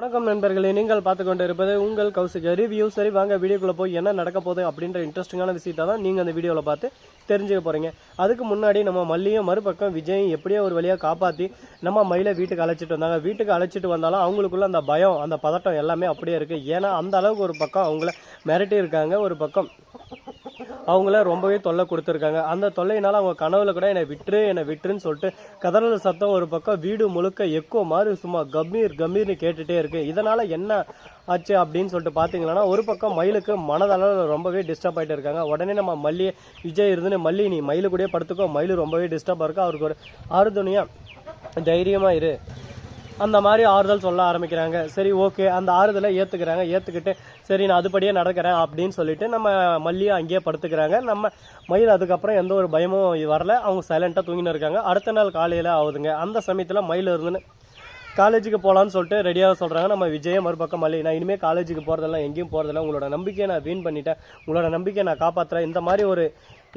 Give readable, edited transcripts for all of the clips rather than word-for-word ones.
வணக்கம் நண்பர்களே, நீங்கள் பார்த்து கொண்டு இருப்பது உங்கள் கௌசிக ரிவ்யூ. சரி வாங்க வீடியோக்குள்ள போய் என்ன நடக்க போகுது அப்படின்ற இன்ட்ரெஸ்டிங்கான விஷயத்தை தான் நீங்கள் அந்த வீடியோவில் பார்த்து தெரிஞ்சுக்க போகிறீங்க. அதுக்கு முன்னாடி நம்ம மல்லியும் மறுபக்கம் விஜயும் எப்படியோ ஒரு வழியாக காப்பாற்றி நம்ம மயிலை வீட்டுக்கு அழைச்சிட்டு வந்தாங்க. வீட்டுக்கு அழைச்சிட்டு வந்தாலும் அவங்களுக்குள்ள அந்த பயம், அந்த பதட்டம் எல்லாமே அப்படியே இருக்குது. ஏன்னா அந்த அளவுக்கு ஒரு பக்கம் அவங்கள மிரட்டி இருக்காங்க, ஒரு பக்கம் அவங்கள ரொம்பவே தொல்லை கொடுத்துருக்காங்க. அந்த தொல்லையினால அவங்க கனவுல கூட என்னை விட்டுருன்னு சொல்லிட்டு கதறல் சத்தம் ஒரு பக்கம் வீடு முழுக்க எக்கோ மாதிரி சும்மா கம்பீர்னு கேட்டுட்டே இருக்கு. இதனால என்ன ஆச்சு அப்படின்னு சொல்லிட்டு பார்த்தீங்கன்னா, ஒரு பக்கம் மயிலுக்கு மனதளவில் ரொம்பவே டிஸ்டர்ப் ஆகிட்டு இருக்காங்க. உடனே நம்ம மல்லி விஜய் இருந்துன்னு, மல்லி நீ மயிலு கூடயே படுத்துக்கோ, மயிலு ரொம்பவே டிஸ்டர்பாக இருக்கு, அவருக்கு ஒரு ஆறுதுணையா தைரியமா இரு அந்த மாதிரி ஆறுதல் சொல்ல ஆரம்பிக்கிறாங்க. சரி ஓகே, அந்த ஆறுதலை ஏற்றுக்கிட்டு சரி நான் அதுபடியே நடக்கிறேன் அப்படின்னு சொல்லிட்டு நம்ம மல்லியை அங்கேயே படுத்துக்கிறாங்க. நம்ம மயில் அதுக்கப்புறம் எந்த ஒரு பயமும் வரல, அவங்க சைலண்டாக தூங்கின்னு இருக்காங்க. அடுத்த நாள் காலையில் ஆகுதுங்க. அந்த சமயத்தில் மயில் இருந்துன்னு காலேஜுக்கு போகலான்னு சொல்லிட்டு ரெடியாக சொல்கிறாங்க. நம்ம விஜயை மறுபக்கம் மல்லி, நான் இனிமேல் காலேஜுக்கு போகிறதெல்லாம் எங்கேயும் போகிறதில்ல, உங்களோட நம்பிக்கையை நான் வீண் பண்ணிட்டேன், உங்களோட நம்பிக்கையை நான் காப்பாற்றுறேன், இந்த மாதிரி ஒரு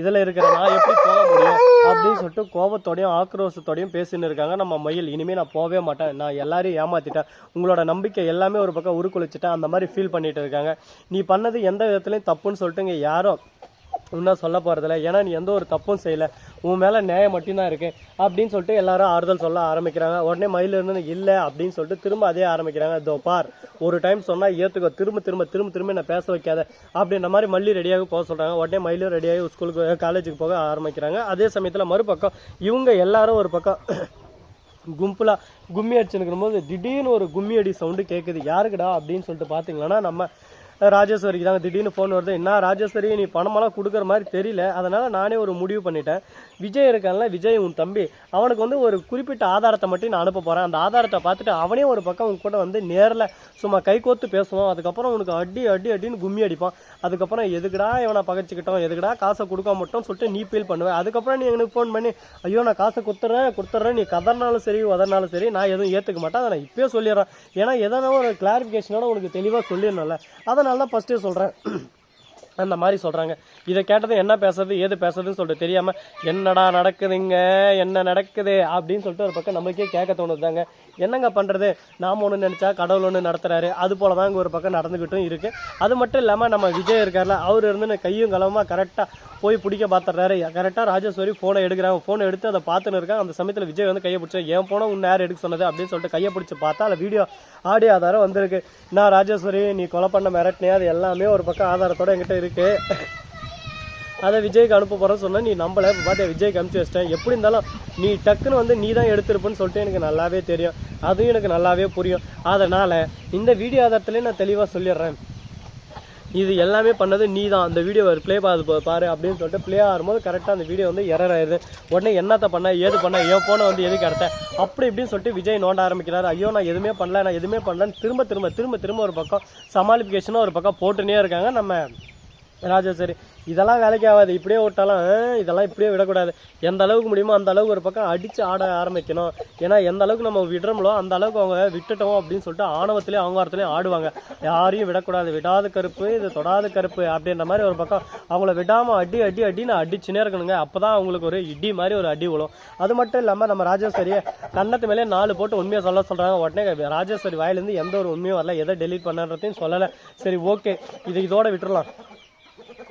இதில் இருக்கிற நான் எப்படி போக முடியும் அப்படின்னு சொல்லிட்டு கோபத்தோடையும் ஆக்ரோஷத்தோடையும் பேசின்னு இருக்காங்க. நம்ம மயில் இனிமேல் நான் போகவே மாட்டேன், நான் எல்லாரையும் ஏமாற்றிட்டேன், உங்களோட நம்பிக்கை எல்லாமே ஒரு பக்கம் உருக்குலைச்சிட்டேன், அந்த மாதிரி ஃபீல் பண்ணிட்டு இருக்காங்க. நீ பண்ணது எந்த விதத்துலையும் தப்புன்னு சொல்லிட்டு இங்கே யாரும் இன்னும் சொல்ல போகிறதில்ல, ஏன்னா நீ எந்த ஒரு தப்பும் செய்யலை, உன் மேலே நியாயம் மட்டும்தான் இருக்கு அப்படின்னு சொல்லிட்டு எல்லாரும் ஆறுதல் சொல்ல ஆரம்பிக்கிறாங்க. உடனே மயில் இருந்து இல்லை அப்படின்னு சொல்லிட்டு திரும்ப அதே ஆரம்பிக்கிறாங்க. இதோ பார், ஒரு டைம் சொன்னால் ஏற்றுக்கோ, திரும்ப என்ன பேச வைக்காத அப்படின்ற மாதிரி மல்லி ரெடியாக போக சொல்கிறாங்க. உடனே மயிலும் ரெடியாகி ஸ்கூலுக்கு காலேஜுக்கு போக ஆரம்பிக்கிறாங்க. அதே சமயத்தில் மறுபக்கம் இவங்க எல்லாரும் ஒரு பக்கம் கும்பலா கும்மி அடிச்சுன்னு போது திடீர்னு ஒரு கும்மி அடி சவுண்டு கேட்குது. யாருக்குடா அப்படின்னு சொல்லிட்டு பார்த்தீங்கன்னா, நம்ம ராஜேஸ்வரிக்கு தாங்க. திடீர்னு ஃபோன் வருது. என்ன ராஜேஸ்வரி, நீ பணமெல்லாம் கொடுக்குற மாதிரி தெரியல, அதனால் நானே ஒரு முடிவு பண்ணிட்டேன். விஜய் இருக்கான்ல, விஜய் உன் தம்பி, அவனுக்கு ஒரு குறிப்பிட்ட ஆதாரத்தை மட்டும் நான் அனுப்ப போகிறேன். அந்த ஆதாரத்தை பார்த்துட்டு அவனே ஒரு பக்கம் உங்க கூட நேரில் சும்மா கை கோத்து பேசுவான். அதுக்கப்புறம் உனக்கு அடின்னு கும்மி அடிப்பான். அதுக்கப்புறம் எதுக்குடா இவனை பகைச்சிக்கிட்டோம், எதுக்குடா காசை கொடுக்க மாட்டோம் சொல்லிட்டு நீ ஃபீல் பண்ணுவேன். அதுக்கப்புறம் நீ எனக்கு ஃபோன் பண்ணி ஐயோ நான் காசை கொடுத்துட்றேன், நீ கதறினாலும் சரி உதறினாலும் சரி நான் எதுவும் ஏற்றுக்க மாட்டேன், அதை நான் இப்போயே சொல்லிடுறேன். ஏன்னா எதனா ஒரு கிளாரிஃபிகேஷனோட உனக்கு தெளிவாக சொல்லிடணும்ல, அதனால தான் ஃபஸ்ட்டே சொல்கிறேன் அந்த மாதிரி சொல்கிறாங்க. இதை கேட்டது என்ன பேசுறது ஏது பேசுறதுன்னு சொல்லிட்டு தெரியாமல் என்னடா நடக்குதுங்க, என்ன நடக்குது அப்படின்னு சொல்லிட்டு ஒரு பக்கம் நம்மளுக்கே கேட்க தோணுதுதாங்க. என்னங்க பண்ணுறது, நாம் ஒன்று நினச்சா கடவுள் ஒன்று நடத்துகிறாரு, அது போல தான் இங்கே ஒரு பக்கம் நடந்துக்கிட்டும் இருக்குது. அது மட்டும் இல்லாமல் நம்ம விஜய் இருக்கார்ல, அவர் இருந்து கையும் களமாக கரெக்டாக போய் பிடிக்க பார்த்துறாரு. கரெக்டாக ராஜேஸ்வரி ஃபோனை எடுக்கிறாங்க. ஃபோனை எடுத்து அதை பார்த்துன்னு இருக்காங்க. அந்த சமயத்தில் விஜய் கையை பிடிச்சா என் ஃபோனை உன் நேரம் எடுக்க சொன்னது அப்படின்னு சொல்லிட்டு கையை பிடிச்சி பார்த்தா அதில் வீடியோ ஆடியோ ஆதாரம் வந்திருக்கு. நான் ராஜேஸ்வரி நீ கொலை பண்ண மிரட்டினே, அது எல்லாமே ஒரு பக்கம் ஆதாரத்தோடு என்கிட்ட இருக்குது, அதை விஜய்க்கு அனுப்ப போகிறேன்னு சொன்னால் நீ நம்பலை. இப்போ பார்த்தா விஜய்க்கு அனுப்பிச்சி வச்சிட்டேன். எப்படி இருந்தாலும் நீ டக்குன்னு நீ தான் எடுத்திருப்பேன்னு சொல்லிட்டு எனக்கு நல்லாவே தெரியும், அதுவும் எனக்கு நல்லாவே புரியும். அதனால் இந்த வீடியோ ஆதாரத்துலேயே நான் தெளிவாக சொல்லிடுறேன், இது எல்லாமே பண்ணது நீ தான். அந்த வீடியோ ப்ளே பாரு அப்படின்னு சொல்லிட்டு ப்ளே ஆகும்போது கரெக்டாக அந்த வீடியோ எரர் ஆயிடுது. உடனே என்னத்தை பண்ண ஏது பண்ண, என் ஃபோனை எதுக்கு எடுத்தேன் அப்படி இப்படின்னு சொல்லிட்டு விஜய் நோண்ட ஆரம்பிக்கிறாரு. ஐயோ நான் எதுவுமே பண்ணலன்னு திரும்ப ஒரு பக்கம் சமாளிஃபிகேஷனாக ஒரு பக்கம் போட்டுனே இருக்காங்க நம்ம ராஜேஸ்வரி. இதெல்லாம் வேலைக்கு ஆகாது, இப்படியே விட்டாலும் இதெல்லாம் இப்படியே விடக்கூடாது, எந்த அளவுக்கு முடியுமோ அந்த அளவுக்கு ஒரு பக்கம் அடித்து ஆட ஆரம்பிக்கணும். ஏன்னா எந்த அளவுக்கு நம்ம விடுறோமோ அந்த அளவுக்கு அவங்க விட்டுட்டோம் அப்படின்னு சொல்லிட்டு ஆணவத்திலேயே அகங்காரத்துலேயும் ஆடுவாங்க. யாரையும் விடக்கூடாது, விடாத கருப்பு இது தொடாத கருப்பு அப்படின்ற மாதிரி ஒரு பக்கம் அவங்கள விடாமல் அடின்னு அடிச்சுனே இருக்கணுங்க. அப்போ தான் அவங்களுக்கு ஒரு இடி மாதிரி ஒரு அடி விழும். அது மட்டும் இல்லாமல் நம்ம ராஜேஸ்வரியை கண்ணத்து மேலே 4 போட்டு உண்மையை சொல்கிறாங்க. உடனே ராஜேஸ்வரி வாயிலேருந்து எந்த ஒரு உண்மையும் வரல, எதை டெலீட் பண்ணுறதையும் சொல்லலை. சரி ஓகே, இதோட விட்டுறலாம்,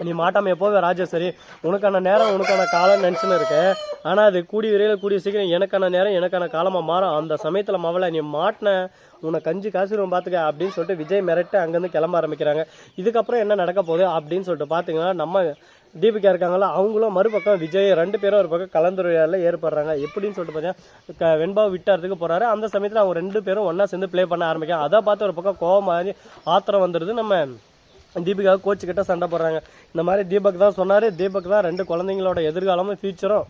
நீ மாட்டாமல் எப்போவே ராஜேஸ்வரி உனக்கான நேரம் உனக்கான காலம்னு நினச்சின்னு இருக்கு. ஆனால் அது கூடிய சீக்கிரம் எனக்கான நேரம் எனக்கான காலமாக மாறும். அந்த சமயத்தில் மவளை நீ மாட்டின உன்னை கஞ்சி காசுருவம் பார்த்துக்க அப்படின்னு சொல்லிட்டு விஜய் மிரட்டு அங்கேருந்து கிளம்ப ஆரம்பிக்கிறாங்க. இதுக்கப்புறம் என்ன நடக்க போகுது அப்படின்னு சொல்லிட்டு பார்த்தீங்கன்னா, நம்ம தீபிகா இருக்காங்களா, அவங்களும் மறுபக்கம் விஜய் 2 பேரும் ஒரு பக்கம் கலந்துரையாடல ஏற்படுறாங்க. எப்படின்னு சொல்லிட்டு பார்த்தீங்கன்னா, வெண்பாவை விட்டாரத்துக்கு போகிறாரு. அந்த சமயத்தில் அவங்க 2 பேரும் ஒன்றா சேர்ந்து ப்ளே பண்ண ஆரம்பிக்கிறாங்க. அதை பார்த்து ஒரு பக்கம் கோவம் மாதிரி ஆத்திரம் வந்துடுது. நம்ம தீபிகா கோச்சுக்கிட்ட சண்டை போடுறாங்க. இந்த மாதிரி தீபக் தான் சொன்னார், தீபக் தான் 2 குழந்தைங்களோட எதிர்காலமும் ஃபியூச்சரும்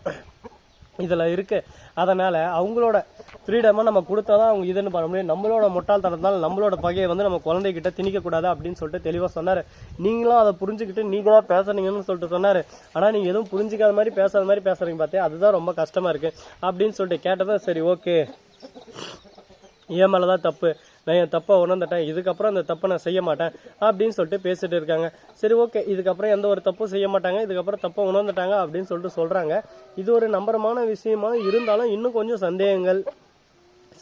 இதில் இருக்குது, அதனால் அவங்களோட ஃப்ரீடமாக நம்ம கொடுத்தா தான் அவங்க இதுன்னு பண்ண முடியும், நம்மளோட முட்டாள்தனத்தால் நம்மளோட பகையை நம்ம குழந்தைகிட்ட திணிக்கக்கூடாது அப்படின்னு சொல்லிட்டு தெளிவாக சொன்னார். நீங்களும் அதை புரிஞ்சுக்கிட்டு நீங்களாக பேசுறீங்கன்னு சொல்லிட்டு சொன்னார். ஆனால் நீங்கள் எதுவும் புரிஞ்சிக்காத மாதிரி பேசுகிறீங்க பார்த்தே, அதுதான் ரொம்ப கஷ்டமாக இருக்குது அப்படின்னு சொல்லிட்டு கேட்டதான். சரி ஓகே, என் மேலே தான் தப்பு, நான் என் தப்பை உணர்ந்துட்டேன், இதுக்கப்புறம் அந்த தப்பை நான் செய்ய மாட்டேன் அப்படின்னு சொல்லிட்டு பேசிட்டு இருக்காங்க. சரி ஓகே, இதுக்கப்புறம் எந்த ஒரு தப்பும் செய்ய மாட்டாங்க, இதுக்கப்புறம் தப்பை உணர்ந்துட்டாங்க அப்படின்னு சொல்லிட்டு சொல்கிறாங்க. இது ஒரு நம்பரமான விஷயமா இருந்தாலும் இன்னும் கொஞ்சம் சந்தேகங்கள்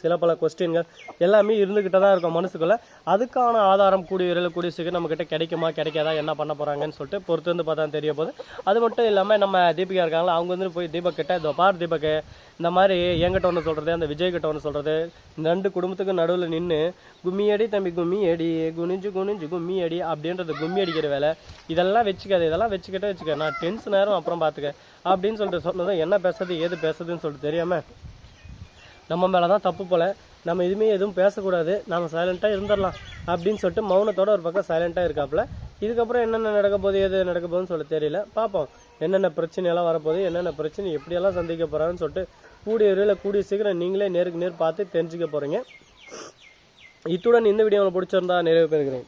சில பல கொஸ்டின்கள் எல்லாமே இருந்துகிட்டே தான் இருக்கும் மனசுக்குள்ள. அதுக்கான ஆதாரம் கூடிய விரைவில் கூடிய சீக்கிரம் நம்ம கிட்ட கிடைக்குமா கிடைக்காதா என்ன பண்ண போறாங்கன்னு சொல்லிட்டு பொறுத்து வந்து பார்த்தா தெரிய போகுது. அது மட்டும் இல்லாமல் நம்ம தீபிகா இருக்காங்களா, அவங்க வந்து போய் தீபக் கிட்ட இதோ பார் தீபக், இந்த மாதிரி என்கிட்ட ஒன்று சொல்றது, அந்த விஜய் கிட்ட ஒன்று சொல்றது, இந்த 2 குடும்பத்துக்கு நடுவில் நின்று கும்மி அடி தம்பி கும்மி அடி குனிஞ்சு குனிஞ்சு கும்மி அடி அப்படின்றது கும்மி அடிக்கிற வேலை, இதெல்லாம் வச்சுக்காது, இதெல்லாம் வச்சுக்க நான் டென்ஷன் நேரம் அப்புறம் பார்த்துக்க அப்படின்னு சொல்லிட்டு சொன்னதும் என்ன பேசுறது ஏது பேசுறதுன்னு சொல்லிட்டு தெரியாம நம்ம மேலே தான் தப்பு போல, நம்ம எதுவும் பேசக்கூடாது, நம்ம சைலண்ட்டாக இருந்துடலாம் அப்படின்னு சொல்லிட்டு மௌனத்தோட ஒரு பக்கம் சைலண்ட்டாக இருக்காப்புல. இதுக்கப்புறம் என்னென்ன நடக்க போகுது எது நடக்க போகுதுன்னு சொல்ல தெரியல. பார்ப்போம் என்னென்ன பிரச்சனையெல்லாம் வரப்போகுது, என்னென்ன பிரச்சனை எப்படியெல்லாம் சந்திக்க போகிறான்னு சொல்லிட்டு கூடிய விரைவில் கூடிய சீக்கிரம் நீங்களே நேருக்கு நேர் பார்த்து தெரிஞ்சுக்க போகிறீங்க. இத்துடன் இந்த வீடியோ உங்களுக்கு பிடிச்சிருந்தா நிறைவு பெறுகிறேன்.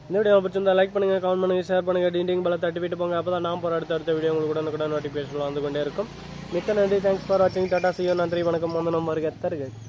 இந்த வீடியோ பிடிச்சிருந்தா லைக் பண்ணுங்க, கமெண்ட் பண்ணுங்க, ஷேர் பண்ணுங்க, டிண்டிங் பல தட்டி விட்டு போங்க. அப்போ தான் நான் போகிற அடுத்த வீடியோ உங்களுக்கு கூட நோட்டிஃபிகேஷன் வந்து கொண்டே இருக்கும். மிக்க நன்றி. தேங்க்ஸ் ஃபார் வாட்சிங். Tata, see you. நன்றி, வணக்கம். வந்து நம்ம இருக்க